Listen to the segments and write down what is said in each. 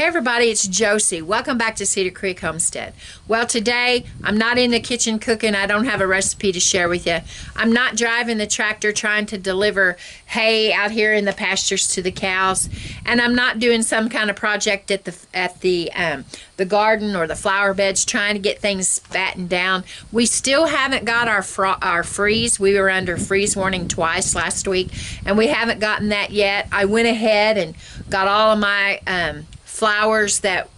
Hey everybody, it's Josie. Welcome back to Cedar Creek Homestead. Well, today I'm not in the kitchen cooking. I don't have a recipe to share with you. I'm not driving the tractor trying to deliver hay out here in the pastures to the cows, and I'm not doing some kind of project at the garden or the flower beds trying to get things fattened down. We still haven't got our freeze. We were under freeze warning twice last week, and we haven't gotten that yet. I went ahead and got all of my flowers that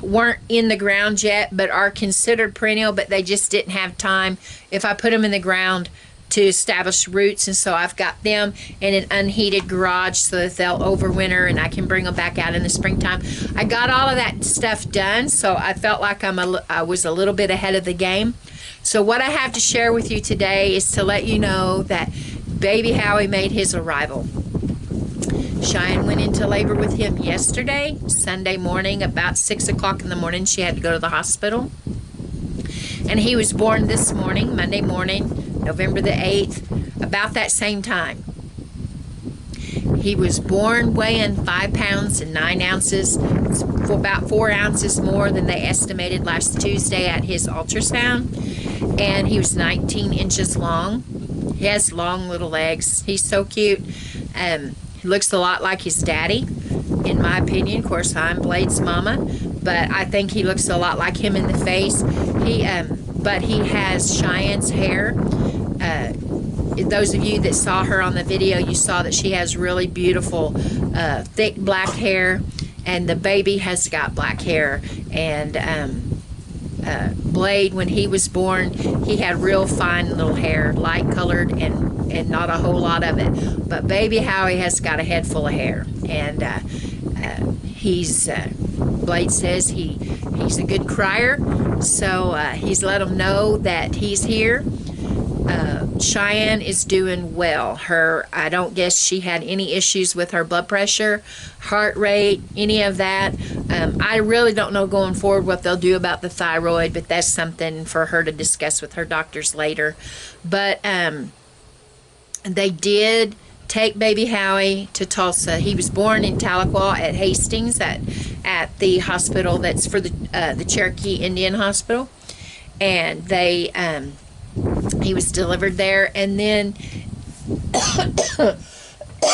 weren't in the ground yet but are considered perennial, but they just didn't have time if I put them in the ground to establish roots, and so I've got them in an unheated garage so that they'll overwinter and I can bring them back out in the springtime. I got all of that stuff done, so I felt like I was a little bit ahead of the game. So what I have to share with you today is to let you know that Baby Howie made his arrival. Cheyenne went into labor with him yesterday, Sunday morning, about 6 o'clock in the morning. She had to go to the hospital. And he was born this morning, Monday morning, November the 8th, about that same time. He was born weighing 5 pounds and 9 ounces. It's about 4 ounces more than they estimated last Tuesday at his ultrasound. And he was 19 inches long. He has long little legs. He's so cute. He looks a lot like his daddy, in my opinion. Of course, I'm Blade's mama, but I think he looks a lot like him in the face. But he has Cheyenne's hair. Those of you that saw her on the video, you saw that she has really beautiful, thick black hair, and the baby has got black hair. And Blade, when he was born, he had real fine little hair, light colored and not a whole lot of it. But Baby Howie has got a head full of hair, and Blade says he's a good crier, so he's let him know that he's here. Cheyenne is doing well. I don't guess she had any issues with her blood pressure, heart rate, any of that. I really don't know going forward what they'll do about the thyroid, but that's something for her to discuss with her doctors later. But they did take Baby Howie to Tulsa. He was born in Tahlequah at Hastings at the hospital that's for the Cherokee Indian Hospital, and he was delivered there, and then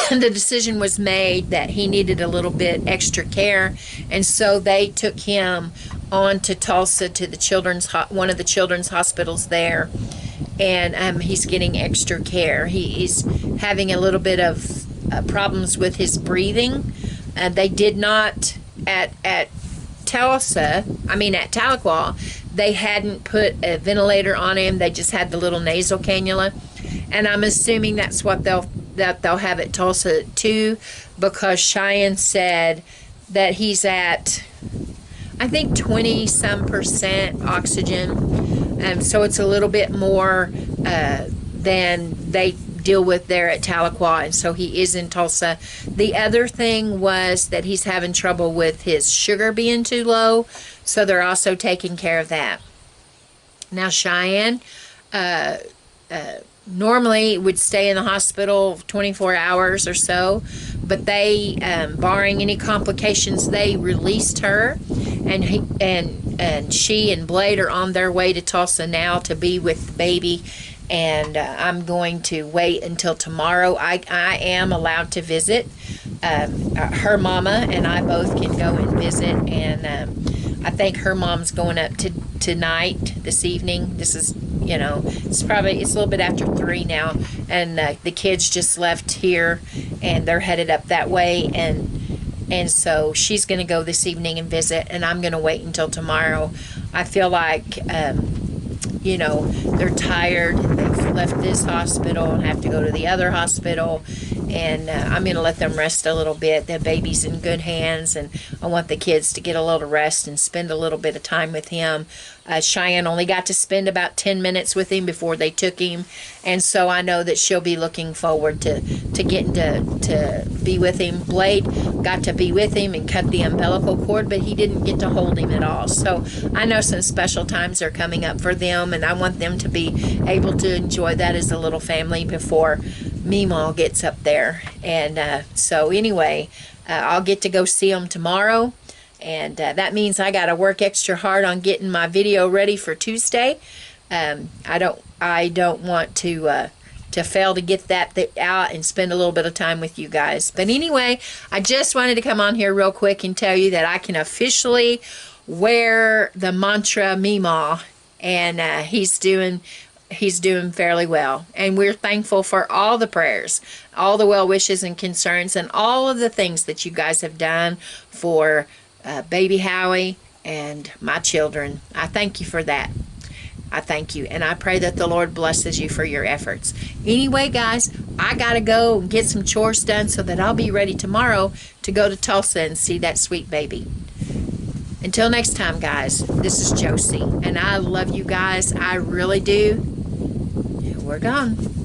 the decision was made that he needed a little bit extra care, and so they took him on to Tulsa to the one of the children's hospitals there, and he's getting extra care. He's having a little bit of problems with his breathing. They did not at Tahlequah, they hadn't put a ventilator on him. They just had the little nasal cannula, and I'm assuming that's what they'll have at Tulsa too, because Cheyenne said that he's at, I think, 20-some% oxygen, so it's a little bit more than they deal with there at Tahlequah, and so he is in Tulsa. The other thing was that he's having trouble with his sugar being too low, so they're also taking care of that. Now Cheyenne normally would stay in the hospital 24 hours or so, but they, barring any complications, they released her, and she and Blade are on their way to Tulsa now to be with the baby. And I'm going to wait until tomorrow. I am allowed to visit. Her mama and I both can go and visit, and I think her mom's going up tonight, this evening. This is, it's a little bit after 3 now, and the kids just left here, and they're headed up that way, and so she's going to go this evening and visit, and I'm going to wait until tomorrow. I feel like they're tired, they've left this hospital and have to go to the other hospital, and I'm going to let them rest a little bit. The baby's in good hands, and I want the kids to get a little rest and spend a little bit of time with him. Cheyenne only got to spend about 10 minutes with him before they took him, and so I know that she'll be looking forward to getting to be with him. Blade got to be with him and cut the umbilical cord, but he didn't get to hold him at all. So I know some special times are coming up for them, and I want them to be able to enjoy that as a little family before Meemaw gets up there. And so anyway, I'll get to go see them tomorrow. And that means I got to work extra hard on getting my video ready for Tuesday. I don't want to fail to get that out and spend a little bit of time with you guys. But anyway, I just wanted to come on here real quick and tell you that I can officially wear the mantra Meemaw, and he's doing fairly well. And we're thankful for all the prayers, all the well wishes and concerns, and all of the things that you guys have done for Baby Howie and my children. I thank you for that. I thank you, and I pray that the Lord blesses you for your efforts. Anyway, guys, I got to go and get some chores done so that I'll be ready tomorrow to go to Tulsa and see that sweet baby. Until next time, guys, this is Josie, and I love you guys. I really do. We're gone.